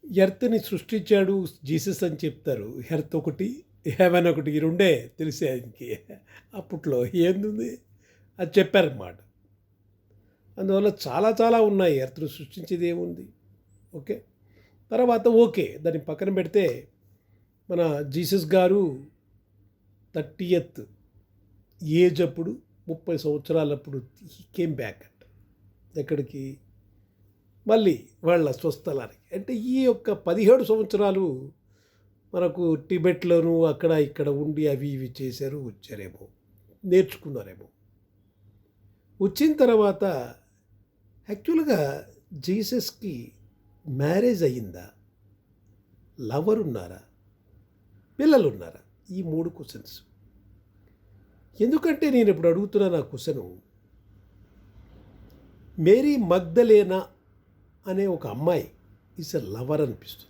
ఎర్త్‌ని సృష్టించాడు జీసస్ అని చెప్తారు. ఎర్త్ ఒకటి, హెవెన్ ఒకటి ఈ రెండే తెలిసే ఆయనకి. అప్పట్లో ఏందుంది అది చెప్పారన్నమాట. అందువల్ల చాలా చాలా ఉన్నాయి. ఎర్త్‌ని సృష్టించేది ఏముంది? ఓకే. తర్వాత ఓకే. దాన్ని పక్కన పెడితే మన జీసస్ గారు 30th ఏజ్ అప్పుడు 30 సంవత్సరాలప్పుడు హి కేమ్ బ్యాక్ అంట. ఎక్కడికి? మళ్ళీ వాళ్ళ స్వస్థలానికి. అంటే ఈ యొక్క 17 సంవత్సరాలు మనకు టిబెట్‌లోను అక్కడ ఇక్కడ ఉండి అవి ఇవి చేశారు, వచ్చారేమో. నేర్చుకున్నారేమో. వచ్చిన తర్వాత యాక్చువల్‌గా జీసస్‌కి మ్యారేజ్ అయిందా? లవర్ ఉన్నారా? పిల్లలున్నారా? ఈ 3 క్వెషన్స్. ఎందుకంటే నేను ఇప్పుడు అడుగుతున్నాను ఆ క్వెషను. మేరీ మగ్దలేనా అనే ఒక అమ్మాయి ఈజ్ ఎ లవర్ అనిపిస్తుంది.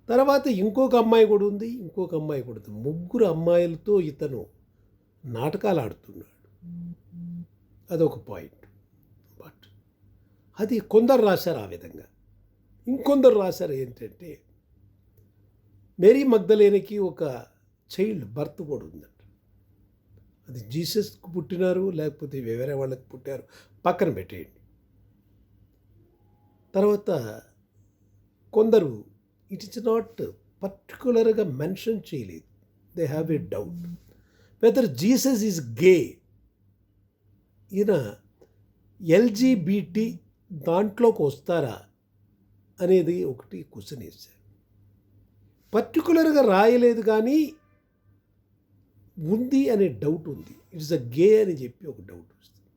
తర్వాత ఇంకొక అమ్మాయి కూడా ఉంది. ఇంకొక అమ్మాయి కూడా ఉంది. ముగ్గురు అమ్మాయిలతో ఇతను నాటకాలు ఆడుతున్నాడు. అదొక పాయింట్. బట్ అది కొందరు రాశారు ఆ విధంగా. ఇంకొందరు రాశారు ఏంటంటే మేరీ మగ్దలేనకి ఒక చైల్డ్ బర్త్ కూడా ఉందంట. అది జీసస్కి పుట్టినారు లేకపోతే వేరే వాళ్ళకి పుట్టారు పక్కన పెట్టేయండి. తర్వాత కొందరు ఇట్ ఇస్ నాట్ పర్టికులర్గా మెన్షన్ చేయలేదు. They have a doubt whether Jesus is gay. ఈయన ఎల్జీబీటీ దాంట్లోకి వస్తారా అనేది ఒకటి క్వశ్చన్ వేశారు. పర్టికులర్గా రాయలేదు కానీ ఉంది అనే డౌట్ ఉంది. ఇట్స్ అ గే అని చెప్పి ఒక డౌట్ వస్తుంది.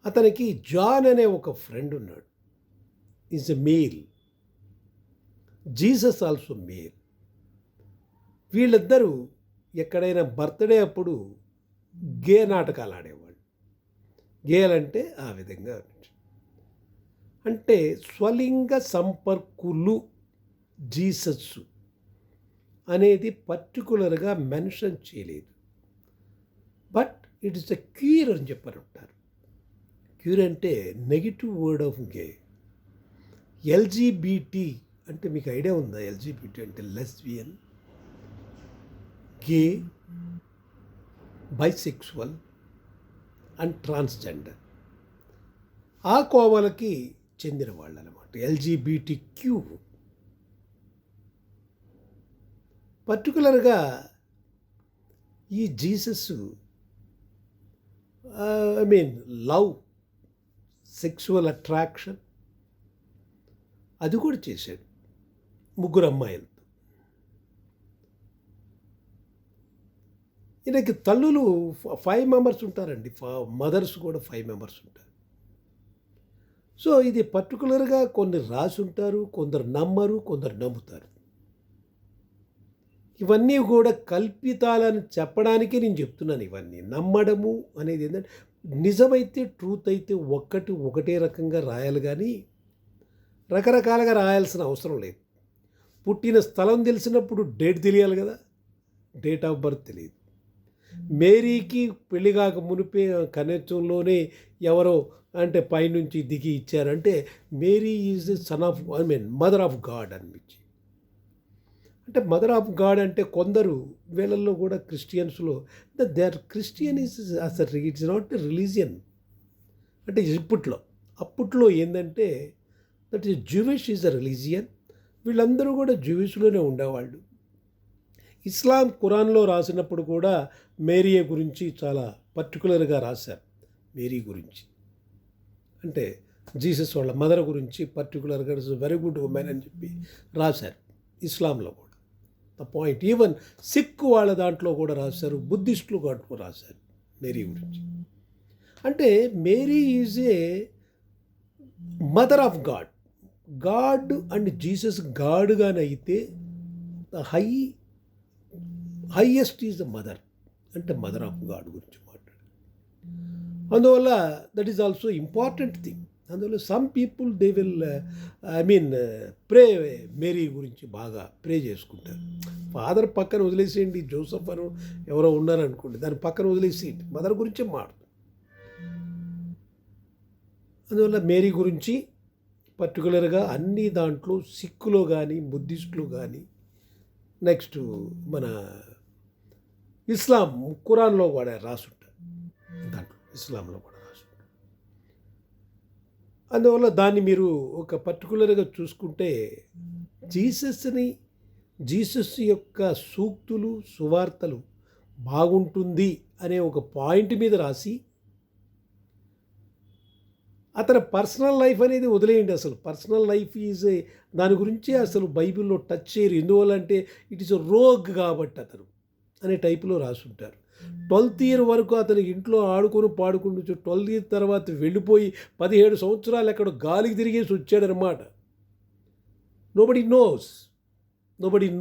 అతనికి జాన్ అనే ఒక ఫ్రెండ్ ఉన్నాడు. Is a male. Jesus also male. వీళ్ళిద్దరూ ఎక్కడైనా బర్త్డే అప్పుడు గే నాటకాలు ఆడేవాళ్ళు. గేలంటే ఆ విధంగా అంటే స్వలింగ సంపర్కులు జీసస్ అనేది పర్టికులర్గా మెన్షన్ చేయలేదు. But it is a cure అని చెప్పారంటారు. క్యూర్ అంటే negative word of gay. LGBT అంటే మీకు ఐడియా ఉందా? ఎల్జీబీటీ అంటే lesbian, gay, bisexual and transgender. ఆ కోవలకి చెందిన వాళ్ళు అనమాట ఎల్జీబీటీ క్యూ. పర్టికులర్గా ఈ Jesus I mean love, sexual attraction అది కూడా చేశాడు ముగ్గురు అమ్మాయిలతో. ఈయనకి తల్లులు 5 మెంబర్స్ ఉంటారండి. మదర్స్ కూడా 5 మెంబర్స్ ఉంటారు. సో ఇది పర్టికులర్గా కొన్ని రాసి ఉంటారు, కొందరు నమ్మరు, కొందరు నమ్ముతారు. ఇవన్నీ కూడా కల్పితాలని చెప్పడానికి నేను చెప్తున్నాను. ఇవన్నీ నమ్మడము అనేది ఏంటంటే నిజమైతే ట్రూత్ అయితే ఒకటే రకంగా రాయాలి కానీ రకరకాలుగా రాయాల్సిన అవసరం లేదు. పుట్టిన స్థలం తెలిసినప్పుడు డేట్ తెలియాలి కదా. డేట్ ఆఫ్ బర్త్ తెలియదు. మేరీకి పెళ్లి కాక మునిపే కనెక్షన్లోనే ఎవరో అంటే పైనుంచి దిగి ఇచ్చారంటే Mary is son of I mean mother of God అనిపించి. అంటే మదర్ ఆఫ్ గాడ్ అంటే కొందరు వీళ్ళల్లో కూడా క్రిస్టియన్స్లో దే ఆర్ క్రిస్టియన్ ఈజ్ అసలు ఇట్స్ నాట్ ఎ రిలీజియన్. అంటే అప్పట్లో ఏంటంటే that is Jewish is a religion. వీళ్ళందరూ కూడా జూవిష్లోనే ఉండేవాళ్ళు. ఇస్లాం ఖురాన్లో రాసినప్పుడు కూడా మేరీయ గురించి చాలా పర్టికులర్గా రాశారు. మేరీ గురించి అంటే జీసస్ వాళ్ళ మదర్ గురించి పర్టికులర్గా వెరీ గుడ్ ఉమెన్ అని చెప్పి రాశారు. ఇస్లాంలో కూడా ద పాయింట్. ఈవెన్ సిక్ వాళ్ళ దాంట్లో కూడా రాశారు, బుద్ధిస్టులు కూడా రాశారు మేరీ గురించి. అంటే Mary is a mother of God. God and Jesus గాడ్గానైతే the highest is the mother. అంటే మదర్ ఆఫ్ గాడ్ గురించి మాట్లాడు. అందువల్ల that is also important thing. అందువల్ల some people they will pray Mary గురించి బాగా ప్రే చేసుకుంటారు. ఫాదర్ పక్కన వదిలేసేయండి, జోసఫ్ అని ఎవరో ఉన్నారనుకోండి, దాని పక్కన వదిలేసేయండి, మదర్ గురించే మాట్లాడు. అందువల్ల మేరీ గురించి పర్టికులర్గా అన్ని దాంట్లో సిక్కులో కానీ బుద్ధిస్టులు కానీ నెక్స్ట్ మన ఇస్లాం ఖురాన్లో కూడా రాసుంటారు, దాంట్లో ఇస్లాంలో కూడా రాసుంటారు. అందువల్ల దాన్ని మీరు ఒక పర్టికులర్గా చూసుకుంటే జీసస్ యొక్క సూక్తులు సువార్తలు బాగుంటుంది అనే ఒక పాయింట్ మీద రాసి అతని పర్సనల్ లైఫ్ అనేది వదిలేయండి. అసలు పర్సనల్ లైఫ్ దాని గురించి అసలు బైబిల్లో టచ్ చేయరు. ఎందువల్లంటే ఇట్ ఈస్ రోగ్ కాబట్టి అతను అనే టైపులో రాసుంటారు. 12th ఇయర్ వరకు అతను ఇంట్లో ఆడుకొని పాడుకుంటూ 12th ఇయర్ తర్వాత వెళ్ళిపోయి 17 సంవత్సరాలు ఎక్కడో గాలికి తిరిగేసి వచ్చాడనమాట. Nobody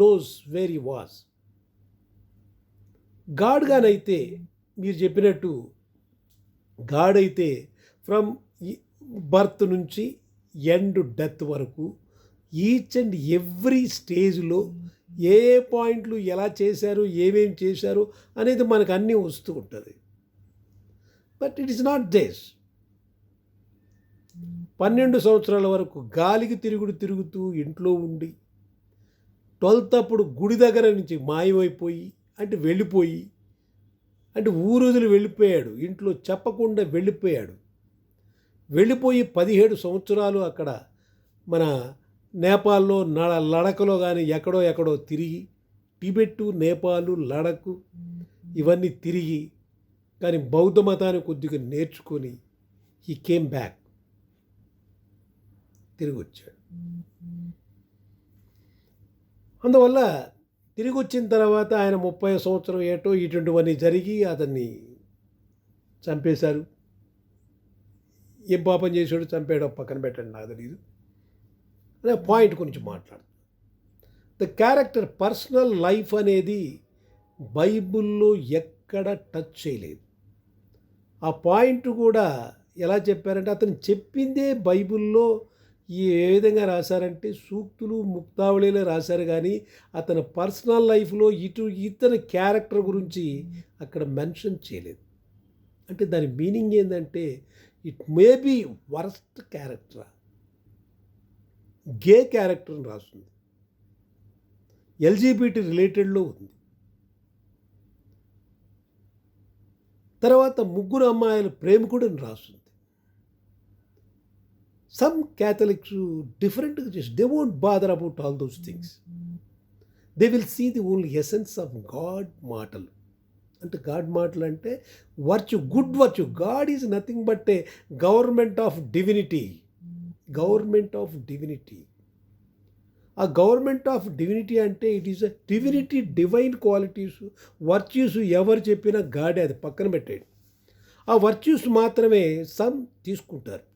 knows where he was. గాడ్గానైతే మీరు చెప్పినట్టు గాడ్ అయితే ఫ్రమ్ బర్త్ నుంచి ఎండ్ డెత్ వరకు ఈచ్ అండ్ ఎవ్రీ స్టేజ్లో ఏ పాయింట్లు ఎలా చేశారు, ఏమేం చేశారు అనేది మనకు అన్నీ వస్తూ ఉంటుంది. But it is not this. 12 సంవత్సరాల వరకు గాలికి తిరుగుతూ ఇంట్లో ఉండి 12th అప్పుడు గుడి దగ్గర నుంచి మాయమైపోయి అంటే వెళ్ళిపోయి అంటే ఊరుదులు వెళ్ళిపోయాడు, ఇంట్లో చెప్పకుండా వెళ్ళిపోయాడు. వెళ్ళిపోయి 17 సంవత్సరాలు అక్కడ మన నేపాల్లో లడఖ్లో కానీ ఎక్కడో తిరిగి టిబెట్టు, నేపాలు, లడఖ్ ఇవన్నీ తిరిగి కానీ బౌద్ధ మతాన్ని కొద్దిగా నేర్చుకొని హీ కేమ్ బ్యాక్, తిరిగి వచ్చాడు. అందువల్ల తిరిగి వచ్చిన తర్వాత ఆయన 30 సంవత్సరం ఏటో ఇటువంటివన్నీ జరిగి అతన్ని చంపేశారు. ఏం పాపం చేశాడు, చంపాడో పక్కన పెట్టండి, నాకు తెలియదు అనే పాయింట్ గురించి మాట్లాడు. ద క్యారెక్టర్ పర్సనల్ లైఫ్ అనేది బైబిల్లో ఎక్కడ టచ్ చేయలేదు. ఆ పాయింట్ కూడా ఎలా చెప్పారంటే అతను చెప్పిందే బైబిల్లో ఏ విధంగా రాశారంటే సూక్తులు ముక్తావళిలో రాశారు, కానీ అతని పర్సనల్ లైఫ్లో ఇతని క్యారెక్టర్ గురించి అక్కడ మెన్షన్ చేయలేదు. అంటే దాని మీనింగ్ ఏంటంటే it may be worst character, gay character అని రాస్తుంది, ఎల్జీబీటీ రిలేటెడ్లో ఉంది. తర్వాత ముగ్గురు అమ్మాయిల ప్రేమికుడని రాస్తుంది. సమ్ క్యాథలిక్స్ డిఫరెంట్గా చేసి they won't bother about all those things. They will see the only essence of God మాటలు. అంటే గాడ్ మాటలు అంటే virtue, good virtue. God is nothing but a government of divinity. ఆ గవర్నమెంట్ ఆఫ్ డివినిటీ అంటే it is a divinity, divine qualities, virtues ఎవరు చెప్పినా గాడే, అది పక్కన పెట్టేయండి. ఆ వర్చ్యూస్ మాత్రమే సమ్ తీసుకుంటారు.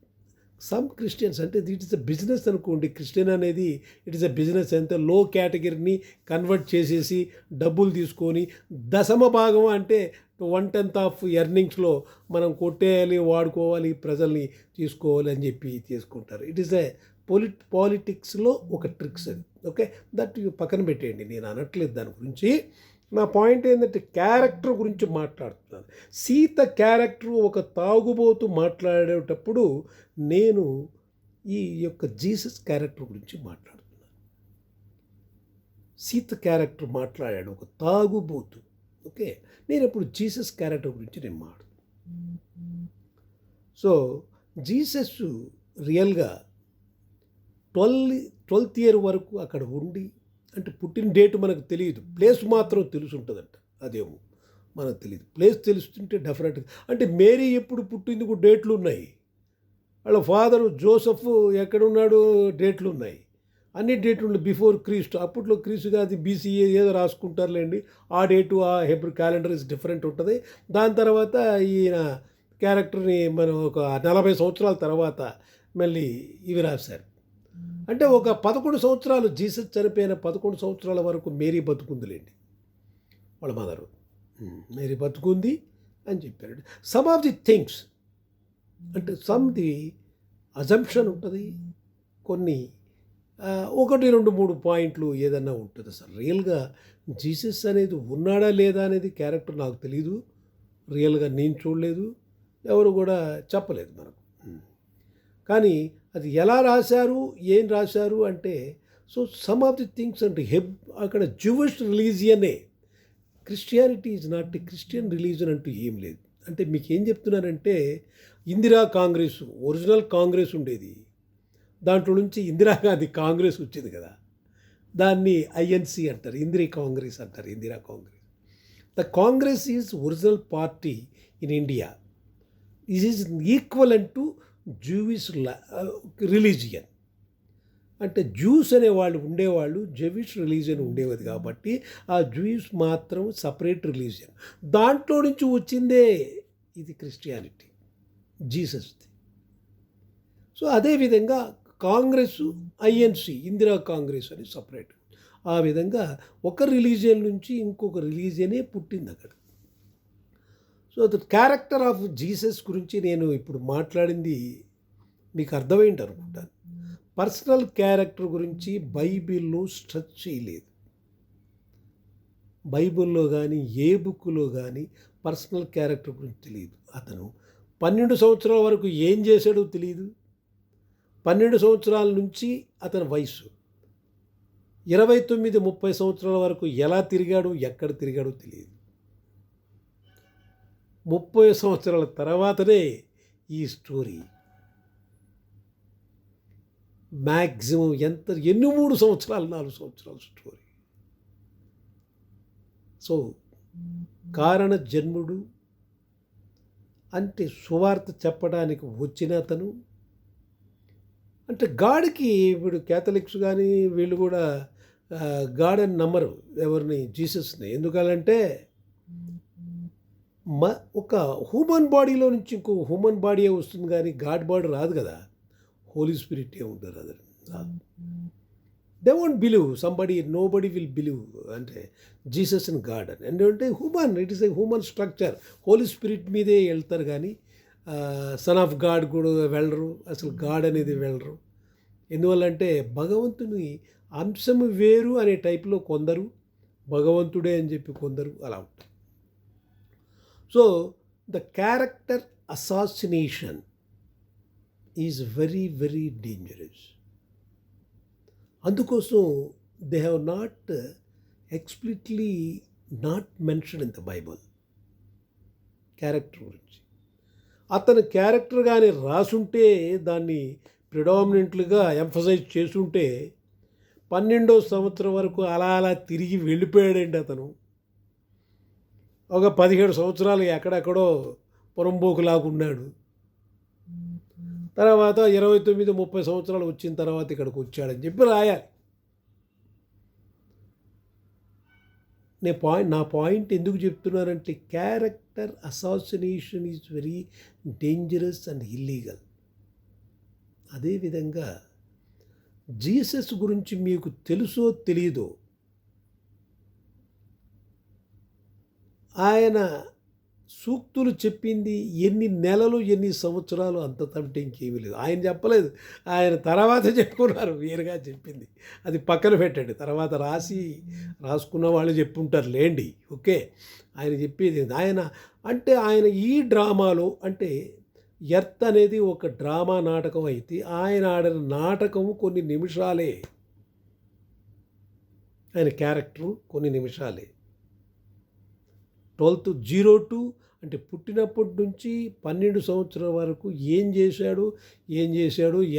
సమ్ క్రిస్టియన్స్ అంటే ఇట్ ఈస్ అ బిజినెస్ అనుకోండి. క్రిస్టియన్ అనేది ఇట్ ఈస్ అ బిజినెస్. అంటే లో కేటగిరీని కన్వర్ట్ చేసేసి డబ్బులు తీసుకొని దశమ భాగం అంటే 1/10 ఆఫ్ ఎర్నింగ్స్లో మనం కొట్టేయాలి, వాడుకోవాలి, ప్రజల్ని తీసుకోవాలి అని చెప్పి తీసుకుంటారు. ఇట్ ఈస్ ఎ పాలిటిక్స్లో ఒక ట్రిక్స్ అది. ఓకే, దట్ పక్కన పెట్టేయండి, నేను అనట్లేదు దాని గురించి. నా పాయింట్ ఏంటంటే క్యారెక్టర్ గురించి మాట్లాడుతున్నాను. సీత క్యారెక్టర్ ఒక తాగుబోతు మాట్లాడేటప్పుడు నేను ఈ యొక్క జీసస్ క్యారెక్టర్ గురించి మాట్లాడుతున్నాను. సీత క్యారెక్టర్ మాట్లాడాడు ఒక తాగుబోతు. ఓకే, నేను ఇప్పుడు జీసస్ క్యారెక్టర్ గురించి నేను మాట్లాడుతున్నాను. సో జీసస్ రియల్గా 12th ఇయర్ వరకు అక్కడ ఉండి, అంటే పుట్టిన డేట్ మనకు తెలియదు, ప్లేస్ మాత్రం తెలుసుంటుందంట. అదేమో మనకు తెలియదు, ప్లేస్ తెలుస్తుంటే డెఫినెట్గా. అంటే మేరీ ఎప్పుడు పుట్టిందుకు డేట్లు ఉన్నాయి, వాళ్ళ ఫాదరు జోసఫ్ ఎక్కడున్నాడు డేట్లు ఉన్నాయి, అన్ని డేట్లు ఉన్నాయి బిఫోర్ క్రీస్తు. అప్పట్లో క్రీస్తు కాదు, బీసీఏ ఏదో రాసుకుంటారులేండి. ఆ డేటు ఆ హెబ్రూ క్యాలెండర్ ఇస్ డిఫరెంట్ ఉంటుంది. దాని తర్వాత ఈయన క్యారెక్టర్ని మనం ఒక 40 సంవత్సరాల తర్వాత మళ్ళీ ఇవి రాశారు. అంటే ఒక 11 సంవత్సరాలు, జీసస్ చనిపోయిన 11 సంవత్సరాల వరకు మేరీ బతుకుందిలేండి, వాళ్ళ మదరు మేరీ బతుకుంది అని చెప్పారు. సమ్ ఆఫ్ ది థింగ్స్ అంటే సమ్ ది అజంప్షన్ ఉంటుంది, కొన్ని 1, 2, 3 పాయింట్లు ఏదన్నా ఉంటుంది. అసలు రియల్గా జీసస్ అనేది ఉన్నాడా లేదా అనేది క్యారెక్టర్ నాకు తెలీదు, రియల్గా నేను చూడలేదు, ఎవరు కూడా చెప్పలేదు మనకు. కానీ అది ఎలా రాశారు, ఏం రాశారు అంటే, so some of the things అంటే అక్కడ జూయిష్ రిలీజియనే. Christianity is not a Christian religion అంటూ ఏం లేదు. అంటే మీకేం చెప్తున్నానంటే, ఇందిరా కాంగ్రెస్, ఒరిజినల్ కాంగ్రెస్ ఉండేది. దాంట్లో నుంచి ఇందిరాగాంధీ కాంగ్రెస్ వచ్చింది కదా, దాన్ని ఐఎన్సి అంటారు, ఇందిరా కాంగ్రెస్ అంటారు, Indira Congress. The Congress is original party in India. This is equivalent to Jewish religion. అంటే జ్యూస్ అనేవాళ్ళు ఉండేవాళ్ళు, జూయిష్ రిలీజియన్ ఉండేది కాబట్టి ఆ జ్యూస్ మాత్రం సపరేట్ రిలీజియన్. దాంట్లో నుంచి వచ్చిందే ఇది క్రిస్టియానిటీ, జీసస్ది. సో అదేవిధంగా కాంగ్రెస్, ఐఎన్సి, ఇందిరా కాంగ్రెస్ అని సపరేట్. ఆ విధంగా ఒక రిలీజియన్ నుంచి ఇంకొక రిలీజియనే పుట్టింది అక్కడ. So the character of Jesus గురించి నేను ఇప్పుడు మాట్లాడింది మీకు అర్థమైంది అనుకుంటాను. పర్సనల్ క్యారెక్టర్ గురించి బైబిల్లో స్ట్రెచ్ చేయలేదు. బైబిల్లో కానీ ఏ బుక్లో కానీ పర్సనల్ క్యారెక్టర్ గురించి తెలియదు. అతను 12 సంవత్సరాల వరకు ఏం చేశాడో తెలియదు. 12 సంవత్సరాల నుంచి అతని వయసు 29-30 సంవత్సరాల వరకు ఎలా తిరిగాడు, ఎక్కడ తిరిగాడో తెలియదు. 30 సంవత్సరాల తర్వాతనే ఈ స్టోరీ మ్యాక్సిమం ఎన్ని 3 సంవత్సరాలు, 4 సంవత్సరాల స్టోరీ. సో కారణ జన్ముడు అంటే సువార్త చెప్పడానికి వచ్చిన అతను. అంటే గాడ్కి ఇప్పుడు క్యాథలిక్స్ కానీ వీళ్ళు కూడా గాడ్ అని నమ్మరు ఎవరిని, జీసస్ని. ఎందుకంటే ఒక హ్యూమన్ బాడీలో నుంచి ఇంకో హ్యూమన్ బాడీయే వస్తుంది కానీ గాడ్ బాడీ రాదు కదా, హోలీ స్పిరిట్ ఉంటుంది అది రాదు. They won't believe, nobody will believe అంటే జీసస్ అండ్ గాడ్ అని. ఎందుకంటే human, it is a human structure. Holy spirit మీదే వెళ్తారు కానీ సన్ ఆఫ్ గాడ్ కూడా వెళ్ళరు, అసలు గాడ్ అనేది వెళ్ళరు. ఎందువల్లంటే భగవంతుని అంశము వేరు అనే టైప్లో కొందరు, భగవంతుడే అని చెప్పి కొందరు అలా ఉంటారు. So the character assassination is very very dangerous. అందుకోసం they have not explicitly not mention in the Bible character గురించి. అతని క్యారెక్టర్ కానీ రాసుంటే, దాన్ని ప్రిడామినెంట్లుగా ఎంఫసైజ్ చేసుంటే 12వ సంవత్సరం వరకు అలా అలా తిరిగి వెళ్ళిపోయాడండి అతను. ఒక 17 సంవత్సరాలు ఎక్కడెక్కడో పొరంబోకులాగున్నాడు. తర్వాత 29-30 సంవత్సరాలు వచ్చిన తర్వాత ఇక్కడికి వచ్చాడని చెప్పి రాయాలి. నా పాయింట్ ఎందుకు చెప్తున్నానంటే, character assassination is very dangerous and illegal. అదేవిధంగా జీసస్ గురించి మీకు తెలుసో తెలియదో, ఆయన సూక్తులు చెప్పింది ఎన్ని నెలలు, ఎన్ని సంవత్సరాలు అంత తంటే ఇంకేమీ లేదు. ఆయన చెప్పలేదు, ఆయన తర్వాత చెప్పుకున్నారు, వేరుగా చెప్పింది. అది పక్కన పెట్టండి, తర్వాత రాసుకున్న వాళ్ళు చెప్పుంటారు లేండి, ఓకే. ఆయన చెప్పేది ఆయన ఈ డ్రామాలో అంటే ఎర్త్ అనేది ఒక డ్రామా నాటకం అయితే, ఆయన ఆడిన నాటకము కొన్ని నిమిషాలే, ఆయన క్యారెక్టరు కొన్ని నిమిషాలే. 02 అంటే పుట్టినప్పటి నుంచి 12 సంవత్సరాల వరకు ఏం చేశాడు,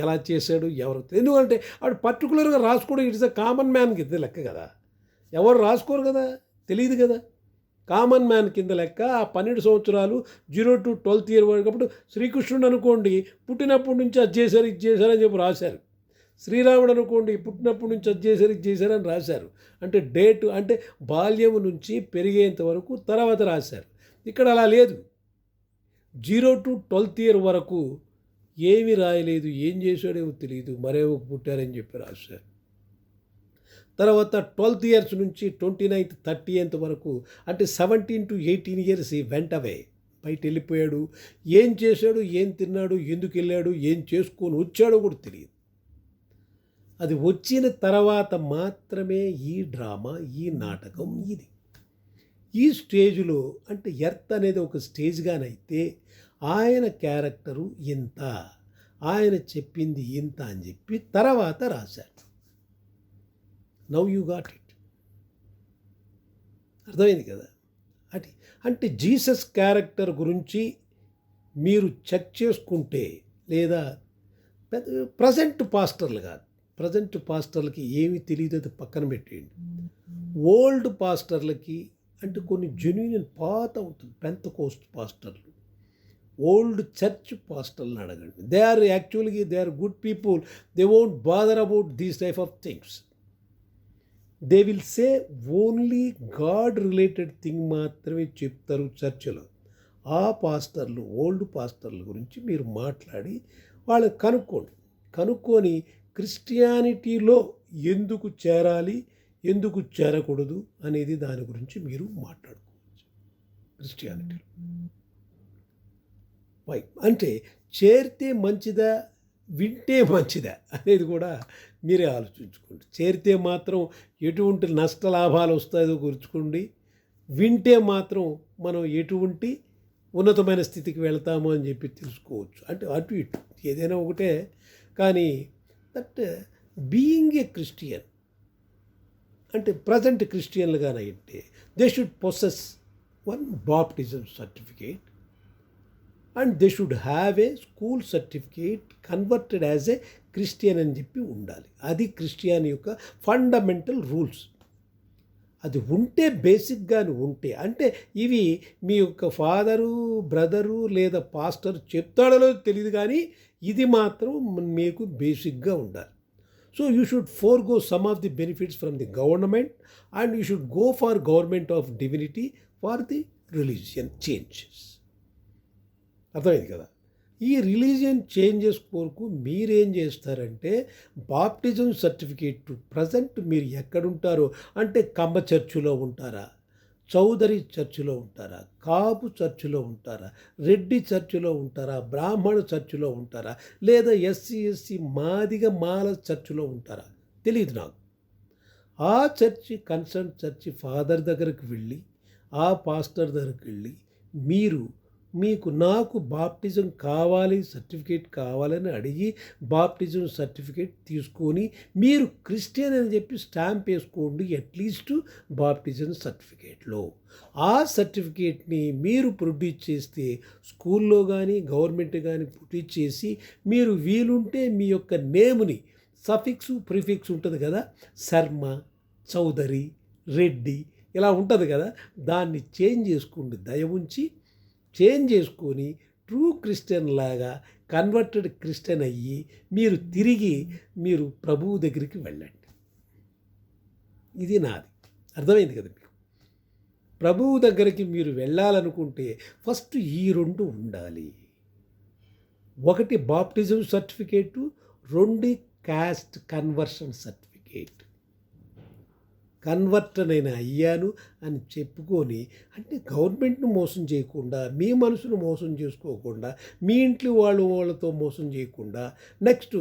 ఎలా చేశాడు ఎవరు. ఎందుకంటే వాడు పర్టికులర్గా రాసుకోవడం ఇట్స్ అ కామన్ మ్యాన్ కింద లెక్క కదా, ఎవరు రాసుకోరు కదా, తెలియదు కదా. కామన్ మ్యాన్ కింద లెక్క ఆ 12 సంవత్సరాలు 0 to 12th year వరకు. అప్పుడు శ్రీకృష్ణుడు అనుకోండి, పుట్టినప్పటి నుంచి అది చేశారు, ఇది చేశారని చెప్పి రాశారు. శ్రీరాముడు అనుకోండి, పుట్టినప్పటి నుంచి అది చేశారు, ఇది చేశారని రాశారు. అంటే డేటు అంటే బాల్యం నుంచి పెరిగేంత వరకు తర్వాత రాశారు. ఇక్కడ అలా లేదు. 0 to 12th year వరకు ఏమీ రాయలేదు, ఏం చేశాడేమో తెలియదు, మరేమో పుట్టారని చెప్పి రాశారు. తర్వాత 12 years నుంచి 29th 30th వరకు అంటే 17 to 18 years వెంట అవే, బయట వెళ్ళిపోయాడు. ఏం చేశాడు, ఏం తిన్నాడు, ఎందుకు వెళ్ళాడు, ఏం చేసుకొని వచ్చాడో కూడా తెలియదు. అది వచ్చిన తర్వాత మాత్రమే ఈ డ్రామా, ఈ నాటకం ఇది. ఈ స్టేజ్లో అంటే ఎర్త్ అనేది ఒక స్టేజ్గానైతే ఆయన క్యారెక్టరు ఇంత, ఆయన చెప్పింది ఇంత అని చెప్పి తర్వాత రాశారు. Now you got it. అర్థమైంది కదా. అది అంటే జీసస్ క్యారెక్టర్ గురించి మీరు చెక్ చేసుకుంటే, లేదా ప్రజెంట్ పాస్టర్లు కాదు, ప్రజెంట్ పాస్టర్లకి ఏమి తెలియదు, అది పక్కన పెట్టేయండి. ఓల్డ్ పాస్టర్లకి అంటే కొన్ని జెన్యూన్ పాత ఉంటుంది పెంతెకోస్ట్ పాస్టర్లు, ఓల్డ్ చర్చ్ పాస్టర్లను అడగండి. దే ఆర్ యాక్చువల్గా they are good people. They won't bother about these type of things. They will say only God related thing మాత్రమే చెప్తారు చర్చిలో. ఆ పాస్టర్లు, ఓల్డ్ పాస్టర్ల గురించి మీరు మాట్లాడి వాళ్ళని కనుక్కొని క్రిస్టియానిటీలో ఎందుకు చేరాలి, ఎందుకు చేరకూడదు అనేది దాని గురించి మీరు మాట్లాడుకోవచ్చు. క్రిస్టియానిటీలో వై అంటే చేరితే మంచిదా, వింటే మంచిదా అనేది కూడా మీరే ఆలోచించుకోండి. చేరితే మాత్రం ఎటువంటి నష్ట లాభాలు వస్తాయో గుర్చుకోండి. వింటే మాత్రం మనం ఎటువంటి ఉన్నతమైన స్థితికి వెళ్తాము అని చెప్పి తెలుసుకోవచ్చు. అంటే అటు ఇటు ఏదైనా ఒకటే. కానీ దట్ బీయింగ్ ఏ క్రిస్టియన్ అంటే ప్రజెంట్ క్రిస్టియన్లుగానైతే they should possess one baptism certificate and they should have a school certificate converted as a Christian అని చెప్పి ఉండాలి. అది క్రిస్టియన్ యొక్క ఫండమెంటల్ రూల్స్. అది ఉంటే, బేసిక్గాను ఉంటే, అంటే ఇవి మీ యొక్క ఫాదరు, బ్రదరు లేదా పాస్టర్ చెప్తాడో తెలియదు, కానీ ఇది మాత్రం మీకు బేసిక్గా ఉండాలి. So you should forgo some of the benefits from the government and you should go for government of divinity for the religion changes. అర్థమైంది కదా. ఈ రిలీజియన్ చేంజెస్ కొరకు మీరేం చేస్తారంటే బాప్టిజం సర్టిఫికేట్ ప్రజెంట్ మీరు ఎక్కడుంటారో, అంటే కమ్మ చర్చిలో ఉంటారా, చౌదరి చర్చిలో ఉంటారా, కాపు చర్చిలో ఉంటారా, రెడ్డి చర్చిలో ఉంటారా, బ్రాహ్మణ చర్చిలో ఉంటారా, లేదా ఎస్సీ మాదిగ మాల చర్చిలో ఉంటారా తెలియదు నాకు. ఆ చర్చి కన్సర్న్ చర్చి ఫాదర్ దగ్గరికి వెళ్ళి, ఆ పాస్టర్ దగ్గరికి వెళ్ళి నాకు బాప్టిజం కావాలి, సర్టిఫికేట్ కావాలని అడిగి బాప్టిజం సర్టిఫికేట్ తీసుకొని మీరు క్రిస్టియన్ అని చెప్పి స్టాంప్ వేసుకోండి అట్లీస్ట్ బాప్టిజం సర్టిఫికేట్లో. ఆ సర్టిఫికేట్ని మీరు ప్రొడ్యూస్ చేస్తే స్కూల్లో కానీ గవర్నమెంట్ కానీ ప్రొడ్యూస్ చేసి మీరు వీలుంటే మీ యొక్క నేమ్ని సఫిక్స్ ప్రిఫిక్స్ ఉంటుంది కదా, శర్మ, చౌదరి, రెడ్డి ఇలా ఉంటుంది కదా, దాన్ని చేంజ్ చేసుకోండి. దయ ఉంచి చేంజ్ చేసుకొని ట్రూ క్రిస్టియన్ లాగా కన్వర్టెడ్ క్రిస్టియన్ అయ్యి మీరు ప్రభువు దగ్గరికి వెళ్ళండి. ఇది నాది. అర్థమైంది కదా మీకు. ప్రభువు దగ్గరికి మీరు వెళ్ళాలనుకుంటే ఫస్ట్ ఈ రెండు ఉండాలి. ఒకటి బాప్టిజం సర్టిఫికేటు, రెండు క్యాస్ట్ కన్వర్షన్ సర్టిఫికేట్. కన్వర్ట్ నేను అయ్యాను అని చెప్పుకొని, అంటే గవర్నమెంట్ను మోసం చేయకుండా, మీ మనసును మోసం చేసుకోకుండా, మీ ఇంట్లో వాళ్ళతో మోసం చేయకుండా, నెక్స్ట్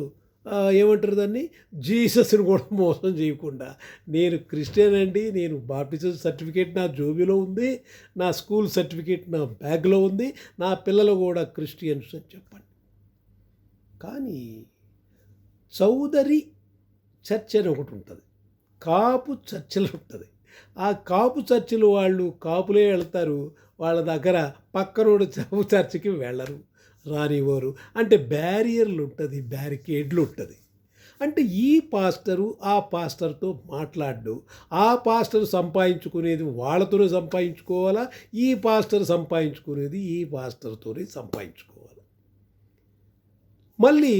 ఏమంటారు దాన్ని, జీసస్ని కూడా మోసం చేయకుండా, నేను క్రిస్టియన్ అండి, నేను బాప్టిజం సర్టిఫికేట్ నా జోబీలో ఉంది, నా స్కూల్ సర్టిఫికేట్ నా బ్యాగ్లో ఉంది, నా పిల్లలు కూడా క్రిస్టియన్స్ అని చెప్పండి. కానీ చౌదరి చర్చ్ అని ఒకటి ఉంటుంది, కాపు చర్చిలు ఉంటుంది. ఆ కాపు చర్చిలు వాళ్ళు కాపులే వెళ్తారు, వాళ్ళ దగ్గర పక్కనోడు చర్చికి వెళ్ళరు, రానివ్వరు. అంటే బ్యారియర్లు ఉంటుంది, బ్యారికేడ్లు ఉంటుంది. అంటే ఈ పాస్టరు ఆ పాస్టర్తో మాట్లాడు, ఆ పాస్టర్ సంపాదించుకునేది వాళ్ళతోనే సంపాదించుకోవాలా, ఈ పాస్టర్ సంపాదించుకునేది ఈ పాస్టర్తోనే సంపాదించుకోవాలి. మళ్ళీ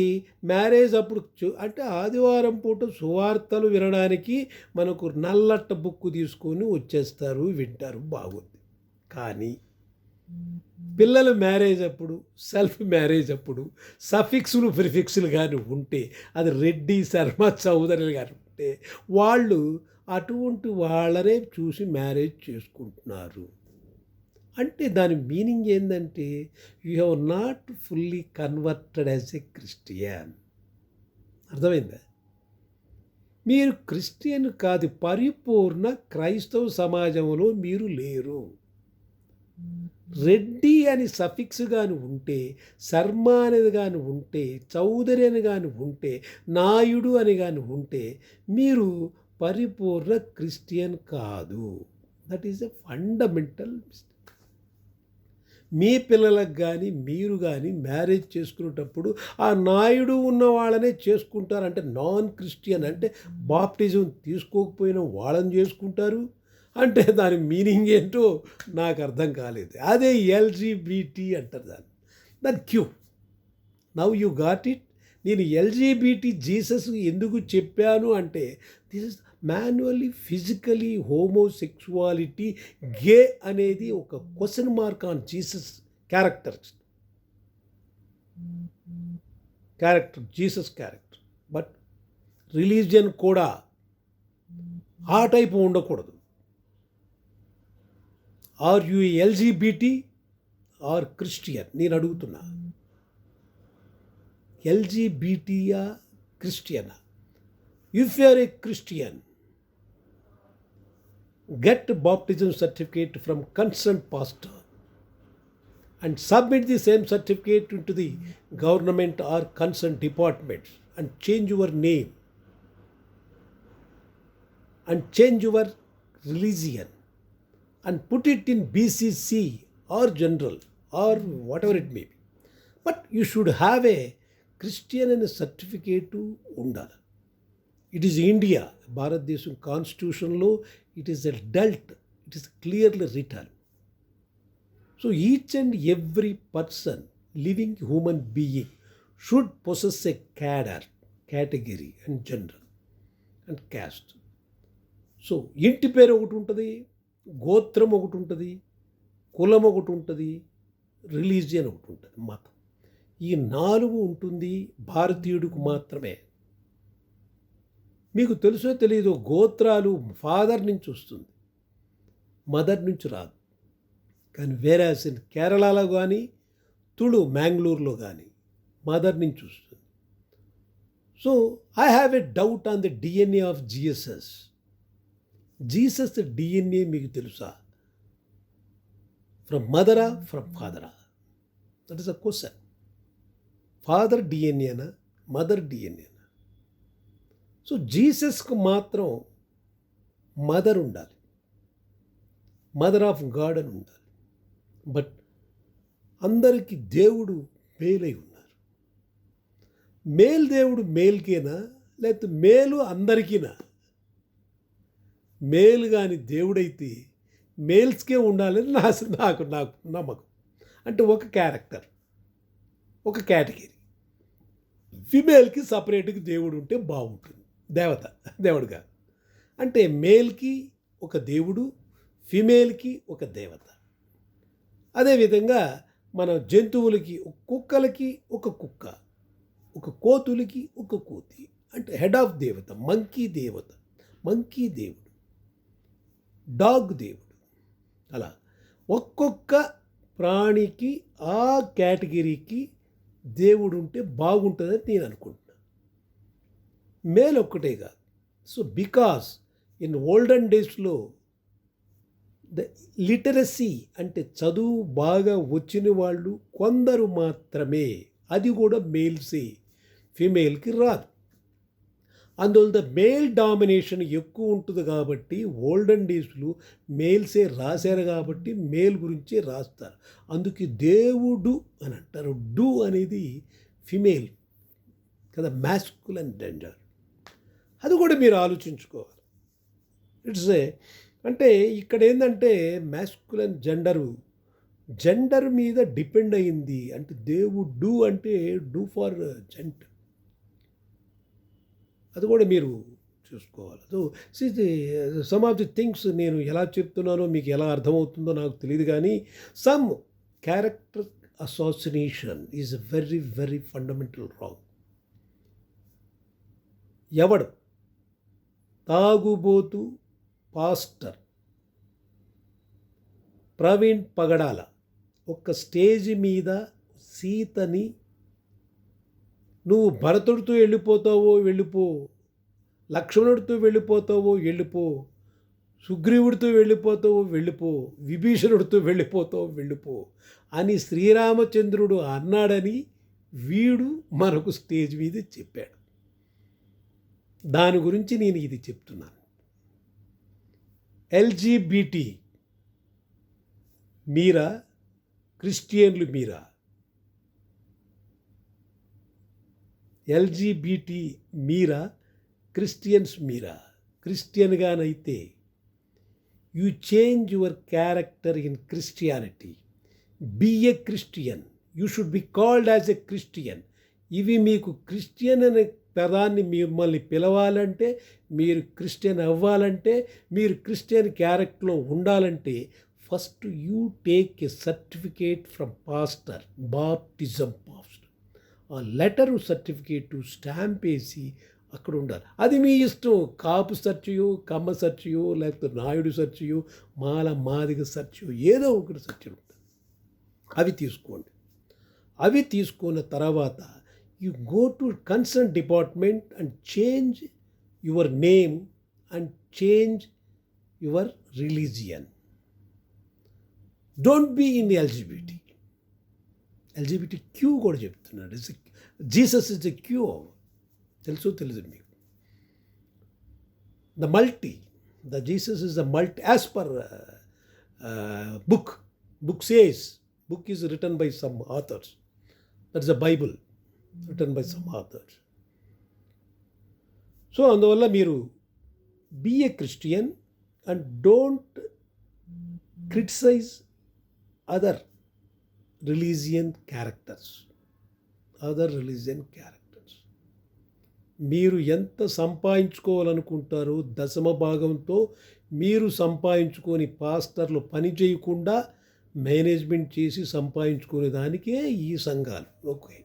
మ్యారేజ్ అప్పుడు అంటే ఆదివారం పూట సువార్తలు వినడానికి మనకు నల్లట్ట బుక్కు తీసుకొని వచ్చేస్తారు, వింటారు, బాగుంది. కానీ పిల్లలు మ్యారేజ్ అప్పుడు, సెల్ఫ్ మ్యారేజ్ అప్పుడు సఫిక్స్లు ప్రిఫిక్స్లు కానీ ఉంటే, అది రెడ్డి, శర్మ, చౌదరులు కానీ ఉంటే, వాళ్ళు అటువంటి వాళ్ళనే చూసి మ్యారేజ్ చేసుకుంటున్నారు. అంటే దాని మీనింగ్ ఏంటంటే you have not fully converted as a Christian. అర్థమైందా. మీరు క్రిస్టియన్ కాదు, పరిపూర్ణ క్రైస్తవ సమాజంలో మీరు లేరు. రెడ్డి అని సఫిక్స్ గాని ఉంటే, శర్మ అనేది గాని ఉంటే, చౌదరి అని గాని ఉంటే, నాయుడు అని గాని ఉంటే మీరు పరిపూర్ణ క్రిస్టియన్ కాదు. That is a fundamental mistake. మీ పిల్లలకు కానీ మీరు కానీ మ్యారేజ్ చేసుకునేటప్పుడు ఆ నాయుడు ఉన్న వాళ్ళనే చేసుకుంటారు. అంటే నాన్ క్రిస్టియన్ అంటే బాప్టిజం తీసుకోకపోయినా వాళ్ళని చేసుకుంటారు. అంటే దాని మీనింగ్ ఏంటో నాకు అర్థం కాలేదు. అదే ఎల్జీబీటీ అంటారు దాన్ని. దాని క్యూ నవ్ యూ గాట్ ఇట్. నేను ఎల్జీబీటీ జీసస్ ఎందుకు చెప్పాను అంటే this is manually physically homosexuality gay అనేది ఒక question mark on Jesus character Jesus character. But religion కూడా ఆ టైపు ఉండకూడదు. Are you LGBT or Christian నేను అడుగుతున్నా. ఎల్జీబీటీయా క్రిస్టియనా? If you are a Christian, get baptism certificate from concerned pastor and submit the same certificate into the government or concerned departments and change your name and change your religion and put it in BCC or general or whatever it may be. But you should have a Christian and a certificate undala. It is India, భారతదేశం కాన్స్టిట్యూషన్లో it is adult, it is clearly return. So each and every person living human being should possess a category and general and caste. So ఇంటి పేరు ఒకటి ఉంటుంది, గోత్రం ఒకటి ఉంటుంది, కులం ఒకటి ఉంటుంది, రిలీజియన్ ఒకటి ఉంటుంది, మతం. ఈ 4 ఉంటుంది భారతీయుడికి మాత్రమే. మీకు తెలుసో తెలియదు, గోత్రాలు ఫాదర్ నుంచి వస్తుంది, మదర్ నుంచి రాదు. కానీ వేరే కేరళలో కానీ తుళు మ్యాంగ్లూరులో కానీ మదర్ నుంచి వస్తుంది. So I have a doubt on the DNA of Jesus. Jesus DNA మీకు తెలుసా? ఫ్రమ్ మదరా, ఫ్రమ్ ఫాదరా? That is a question. Father డిఎన్ఏనా, మదర్ డిఎన్ఏనా? సో జీసస్కు మాత్రం మదర్ ఉండాలి, మదర్ ఆఫ్ గాడ్ అని ఉండాలి. బట్ అందరికీ దేవుడు మేలై ఉన్నారు. మేల్ దేవుడు మేల్కేనా, లేకపోతే మేలు అందరికీనా? మేల్ కానీ దేవుడైతే మేల్స్కే ఉండాలని నాకు నమ్మకం. అంటే ఒక క్యారెక్టర్, ఒక కేటగిరీ. ఫిమేల్కి సపరేట్గా దేవుడు ఉంటే బాగుంటుంది. దేవుడు కాదు. అంటే మేల్కి ఒక దేవుడు, ఫిమేల్కి ఒక దేవత. అదేవిధంగా మన జంతువులకి, కుక్కలకి ఒక కుక్క, ఒక కోతులకి ఒక కోతి. అంటే హెడ్ ఆఫ్ దేవత, మంకీ దేవుడు, డాగ్ దేవుడు. అలా ఒక్కొక్క ప్రాణికి ఆ కేటగిరీకి దేవుడు ఉంటే బాగుంటుందని నేను అనుకుంటున్నాను. మేల్ ఒక్కటే కాదు. సో బికాస్ ఇన్ ఓల్డెన్ డేస్లో ద లిటరసీ అంటే చదువు బాగా వచ్చిన వాళ్ళు కొందరు మాత్రమే, అది కూడా మేల్సే, ఫిమేల్కి రాదు. అందువల్ల మేల్ డామినేషన్ ఎక్కువ ఉంటుంది కాబట్టి ఓల్డెన్ డేస్లో మేల్సే రాశారు కాబట్టి మేల్ గురించే రాస్తారు. అందుకే దేవుడు అని అంటారు. డు అనేది ఫిమేల్ కదా, మ్యాస్కులన్ జెండర్. అది కూడా మీరు ఆలోచించుకోవాలి. ఇట్స్ అంటే ఇక్కడ ఏంటంటే మ్యాస్కులన్ జెండర్ మీద డిపెండ్ అయింది. అంటే దేవుడు అంటే డూ ఫర్ జెంట్, అది కూడా మీరు చూసుకోవాలి. So some of the things నేను ఎలా చెప్తున్నానో మీకు ఎలా అర్థమవుతుందో నాకు తెలియదు, కానీ some character assassination is very very fundamental wrong. ఎవడు తాగుబోతు పాస్టర్ ప్రవీణ్ పగడాల ఒక స్టేజ్ మీద సీతని నువ్వు భరతుడితో వెళ్ళిపోతావో వెళ్ళిపో, లక్ష్మణుడితో వెళ్ళిపోతావో వెళ్ళిపో, సుగ్రీవుడితో వెళ్ళిపోతావు వెళ్ళిపో, విభీషణుడితో వెళ్ళిపోతావు వెళ్ళిపో అని శ్రీరామచంద్రుడు అన్నాడని వీడు మనకు స్టేజ్ మీద చెప్పాడు. దాని గురించి నేను ఇది చెప్తున్నాను. ఎల్జీబీటీ మీరా, క్రిస్టియన్లు మీరా? ఎల్జీబీటీ మీరా, క్రిస్టియన్స్ మీరా? క్రిస్టియన్గానైతే you change your character in Christianity. Be a Christian. You should be called as a Christian. ఇవి మీకు క్రిస్టియన్ అనే పదాన్ని మిమ్మల్ని పిలవాలంటే, మీరు క్రిస్టియన్ అవ్వాలంటే, మీరు క్రిస్టియన్ క్యారెక్టర్లో ఉండాలంటే first you take a certificate from pastor, baptism pastor. ఆ లెటరు సర్టిఫికేటు స్టాంప్ వేసి అక్కడ ఉండాలి. అది మీ ఇష్టం. కాపు సర్చియో, కమ్మ సర్చియో, లేకపోతే నాయుడు సర్చియో, మాదిగ సర్చియో, ఏదో ఒకటి సర్చి ఉంటుంది. అవి తీసుకోండి. అవి తీసుకున్న తర్వాత you go to concerned department and change your name and change your religion. Don't be in LGBT. LGBTQ కూడా చెప్తున్నాడు. Jesus is a Q. తెలుసు మీకు. The Jesus is a multi, as per book says, book is written by some authors. That's the Bible. Written by some authors. So అందువల్ల మీరు be a Christian and don't criticise other religion characters. మీరు ఎంత సంపాదించుకోవాలనుకుంటారో దశమ భాగంతో మీరు సంపాదించుకొని పాస్టర్లు పని చేయకుండా మేనేజ్మెంట్ చేసి సంపాదించుకునే దానికే ఈ సంఘాలు. ఓకే,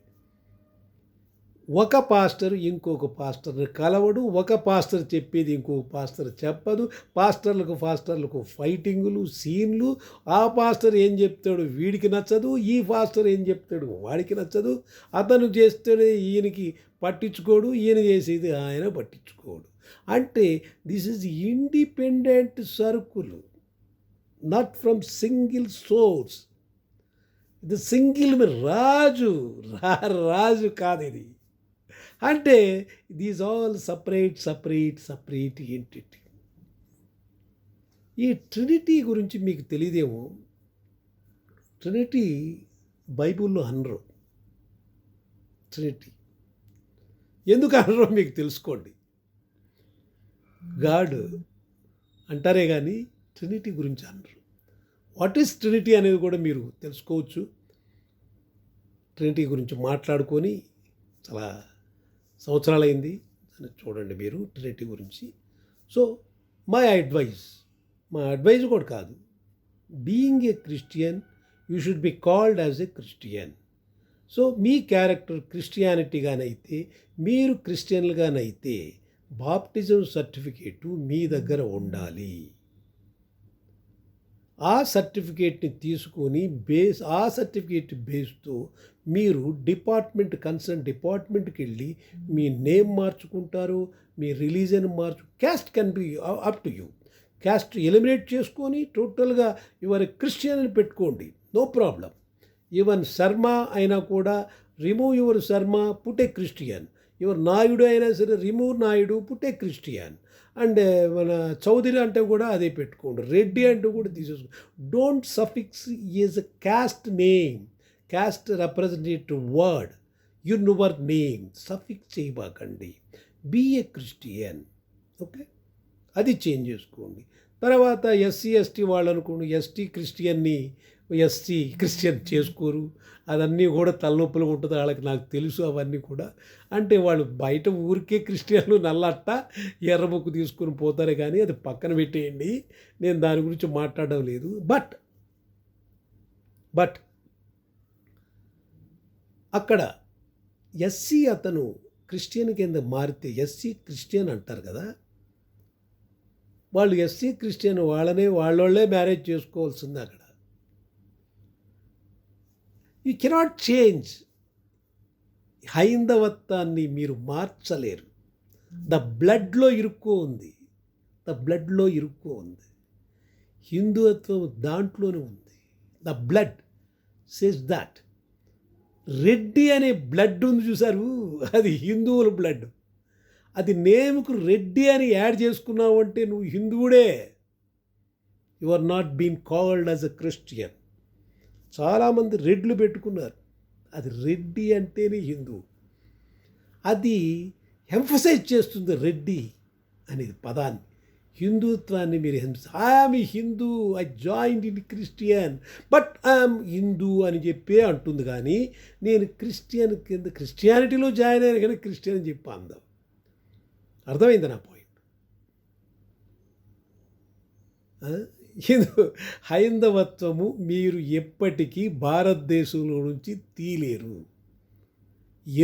ఒక పాస్టర్ ఇంకొక పాస్టర్ని కలవడు, ఒక పాస్టర్ చెప్పేది ఇంకొక పాస్టర్ చెప్పదు, పాస్టర్లకు ఫైటింగులు, సీన్లు. ఆ పాస్టర్ ఏం చెప్తాడు వీడికి నచ్చదు, ఈ పాస్టర్ ఏం చెప్తాడు వాడికి నచ్చదు. అతను చేస్తే ఈయనకి పట్టించుకోడు, ఈయన చేసేది ఆయన పట్టించుకోడు. అంటే this is independent circle, not from single source. ఇది సింగిల్ రాజు కాదు ఇది. అంటే దీస్ ఆల్ సపరేట్ ఎంటిటీ. ఈ ట్రినిటీ గురించి మీకు తెలియదేమో. ట్రినిటీ బైబిల్లో అనరు. ట్రినిటీ ఎందుకు అనరో మీకు తెలుసుకోండి. గాడ్ అంటారే కానీ ట్రినిటీ గురించి అనరు. వాట్ ఈస్ ట్రినిటీ అనేది కూడా మీరు తెలుసుకోవచ్చు. ట్రినిటీ గురించి మాట్లాడుకొని చాలా సంవత్సరాలైంది. చూడండి మీరు ట్రినిటీ గురించి. సో మై అడ్వైజ్ కూడా కాదు, being a Christian you should be called as a Christian. So మీ క్యారెక్టర్ క్రిస్టియానిటీగానైతే, మీరు క్రిస్టియన్లుగానైతే బాప్టిజం సర్టిఫికేటు మీ దగ్గర ఉండాలి. ఆ సర్టిఫికేట్ని తీసుకొని ఆ సర్టిఫికేట్ బేస్తో మీరు కన్సర్న్ డిపార్ట్మెంట్కి వెళ్ళి మీ నేమ్ మార్చుకుంటారు, మీ religion caste can be up to you. Caste eliminate చేసుకొని టోటల్గా యువర్ క్రిస్టియన్ అని పెట్టుకోండి, నో ప్రాబ్లం. ఈవెన్ శర్మ అయినా కూడా remove your Sharma, put a Christian. Your Naidu అయినా సరే remove Naidu, put a Christian. And మన చౌదరి అంటే కూడా అదే పెట్టుకోండి, రెడ్డి అంటే కూడా తీసేసుకోండి. Don't suffix is a caste name, caste representative word, your name suffix చేయబాకండి. Be a Christian. ఓకే, అది చేంజ్ చేసుకోండి. తర్వాత ఎస్సీ ఎస్టీ వాళ్ళు అనుకోండి, ఎస్సీ క్రిస్టియన్ చేసుకోరు. అదన్నీ కూడా తలనొప్పులు ఉంటుంది వాళ్ళకి, నాకు తెలుసు అవన్నీ కూడా. అంటే వాళ్ళు బయట ఊరికే క్రిస్టియన్లు నల్లట్ట ఎర్ర బుక్కు తీసుకుని పోతారే కానీ అది పక్కన పెట్టేయండి, నేను దాని గురించి మాట్లాడడం లేదు. బట్ అక్కడ ఎస్సీ అతను క్రిస్టియన్ కింద మారితే, ఎస్సీ క్రిస్టియన్ అంటారు కదా, వాళ్ళు ఎస్సీ క్రిస్టియన్ వాళ్ళే మ్యారేజ్ చేసుకోవాల్సింది. అక్కడ యూ కెనాట్ చేంజ్. హైందవత్వాన్ని మీరు మార్చలేరు. ద బ్లడ్లో ఇరుక్కో ఉంది. బ్లడ్లో ఇరుక్కో ఉంది. హిందుత్వం దాంట్లోనే ఉంది. The blood says that. Reddy అనే బ్లడ్ ఉంది చూసారు, అది హిందువుల బ్లడ్. అది నేముకు రెడ్డి అని యాడ్ చేసుకున్నావు అంటే నువ్వు హిందువుడే. You are not been called as a Christian. చాలామంది రెడ్లు పెట్టుకున్నారు. అది రెడ్డి అంటేనే హిందువు. అది ఎంఫసైజ్ చేస్తుంది రెడ్డి అనేది పదాన్ని, హిందుత్వాన్ని. మీరు I'm Hindu, I joined in Christian, but I'm Hindu అని చెప్పే అంటుంది. కానీ నేను క్రిస్టియన్ కింద క్రిస్టియానిటీలో జాయిన్ అయ్యాను కానీ క్రిస్టియన్ అని చెప్పి అందం. అర్థమైంది నా పాయింట్? హైందవత్వము మీరు ఎప్పటికీ భారతదేశంలో నుంచి తీలేరు.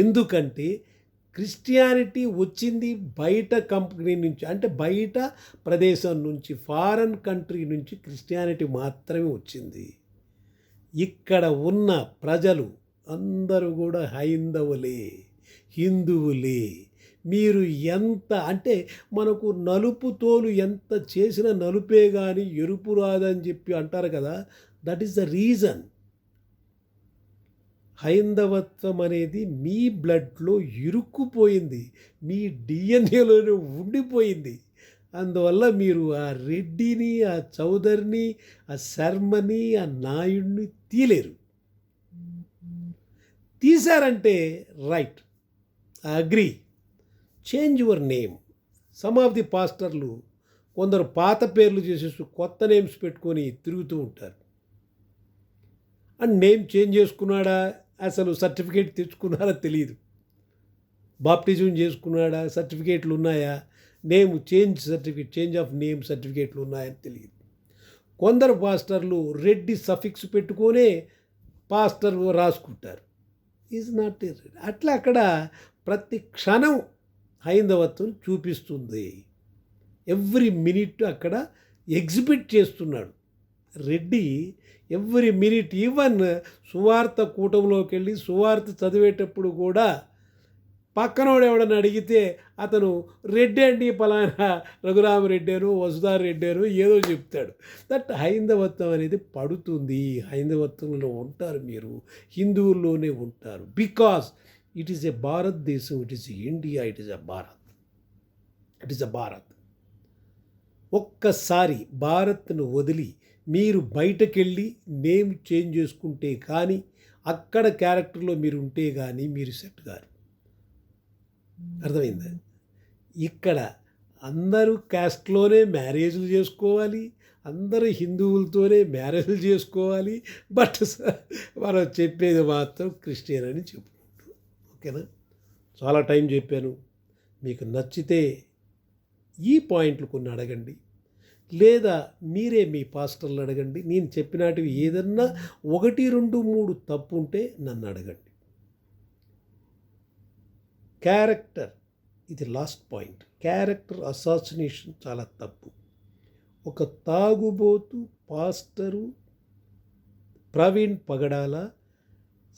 ఎందుకంటే క్రిస్టియానిటీ వచ్చింది బయట కంపెనీ నుంచి, అంటే బయట ప్రదేశం నుంచి, ఫారెన్ కంట్రీ నుంచి క్రిస్టియానిటీ మాత్రమే వచ్చింది. ఇక్కడ ఉన్న ప్రజలు అందరూ కూడా హైందవులే, హిందువులే. మీరు ఎంత అంటే మనకు నలుపు తోలు ఎంత చేసినా నలుపే కానీ ఎరుపు రాదని చెప్పి అంటారు కదా, దట్ ఈస్ ద రీజన్. హైందవత్వం అనేది మీ బ్లడ్లో ఇరుక్కుపోయింది, మీ డిఎన్ఏలోనే ఉండిపోయింది. అందువల్ల మీరు ఆ రెడ్డిని, ఆ చౌదరిని, ఆ శర్మని, ఆ నాయుడిని తీలేరు. తీశారంటే right, I agree, change your name. Some of the పాస్టర్లు కొందరు పాత పేర్లు చేసేసి కొత్త నేమ్స్ పెట్టుకొని తిరుగుతూ ఉంటారు. అండ్ నేమ్ చేంజ్ చేసుకున్నాడా, అసలు సర్టిఫికేట్ తెచ్చుకున్నారా తెలియదు. బాప్టిజం చేసుకున్నాడా, సర్టిఫికేట్లు ఉన్నాయా, నేమ్ చేంజ్ ఆఫ్ నేమ్ సర్టిఫికేట్లు ఉన్నాయని తెలియదు. కొందరు పాస్టర్లు రెడ్డి సఫిక్స్ పెట్టుకొనే పాస్టర్ రాసుకుంటారు. ఈజ్ నాట్ అట్లా. అక్కడ ప్రతి క్షణం హైందవత్వం చూపిస్తుంది. ఎవ్రీ మినిట్ అక్కడ ఎగ్జిబిట్ చేస్తున్నాడు రెడ్డి. ఎవ్రీ మినిట్, ఈవెన్ సువార్త కూటంలోకి వెళ్ళి సువార్త చదివేటప్పుడు కూడా పక్కనోడు ఎవడని అడిగితే అతను రెడ్డి అండి, పలానా రఘురామరెడ్డేను, వసుధారెడ్డేను ఏదో చెప్తాడు. దట్ హైందవత్వం అనేది పడుతుంది. హైందవత్వంలో ఉంటారు మీరు, హిందువుల్లోనే ఉంటారు. బికాస్ ఇట్ ఈస్ ఎ భారతదేశం, it is India, it is a Bharat, it is a Bharat. ఒక్కసారి భారత్ను వదిలి మీరు బయటకెళ్ళి నేమ్ చేంజ్ చేసుకుంటే కానీ, అక్కడ క్యారెక్టర్లో మీరు ఉంటే కానీ మీరు సెట్ గారు. అర్థమైందా? ఇక్కడ అందరూ క్యాస్ట్లోనే మ్యారేజ్లు చేసుకోవాలి, అందరూ హిందువులతోనే మ్యారేజ్లు చేసుకోవాలి. బట్ మనం చెప్పేది మాత్రం క్రిస్టియన్ అని చెప్పుకుంటాం. ఓకేనా? చాలా టైం చెప్పాను. మీకు నచ్చితే ఈ పాయింట్లు కొన్ని అడగండి, లేదా మీరే మీ పాస్టర్లు అడగండి. నేను చెప్పినటివి ఏదన్నా 1, 2, 3 తప్పు ఉంటే నన్ను అడగండి. క్యారెక్టర్, ఇది లాస్ట్ పాయింట్. క్యారెక్టర్ అసాసినేషన్ చాలా తప్పు. ఒక తాగుబోతు పాస్టరు ప్రవీణ్ పగడాల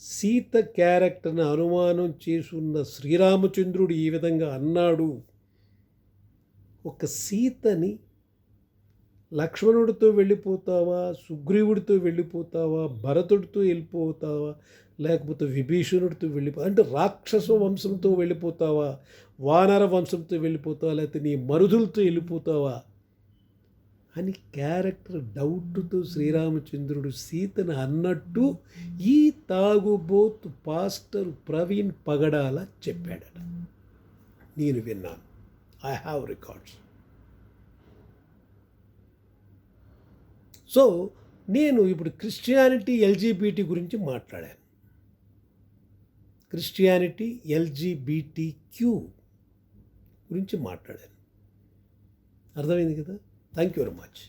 సీత క్యారెక్టర్ని అనుమానం చేసున్న శ్రీరామచంద్రుడు ఈ విధంగా అన్నాడు. ఒక సీతని లక్ష్మణుడితో వెళ్ళిపోతావా, సుగ్రీవుడితో వెళ్ళిపోతావా, భరతుడితో వెళ్ళిపోతావా, లేకపోతే విభీషణుడితో అంటే రాక్షస వంశంతో వెళ్ళిపోతావా, వానర వంశంతో వెళ్ళిపోతావా, లేకపోతే నీ మరుదులతో వెళ్ళిపోతావా అని క్యారెక్టర్ డౌట్తో శ్రీరామచంద్రుడు సీతను అన్నట్టు ఈ తాగుబోతు పాస్టర్ ప్రవీణ్ పగడాల చెప్పాడట. నేను విన్నాను. I have records. సో నేను ఇప్పుడు క్రిస్టియానిటీ ఎల్జీబీటీ గురించి మాట్లాడాను. క్రిస్టియానిటీ LGBTQ గురించి మాట్లాడాను. అర్థమైంది కదా? Thank you very much.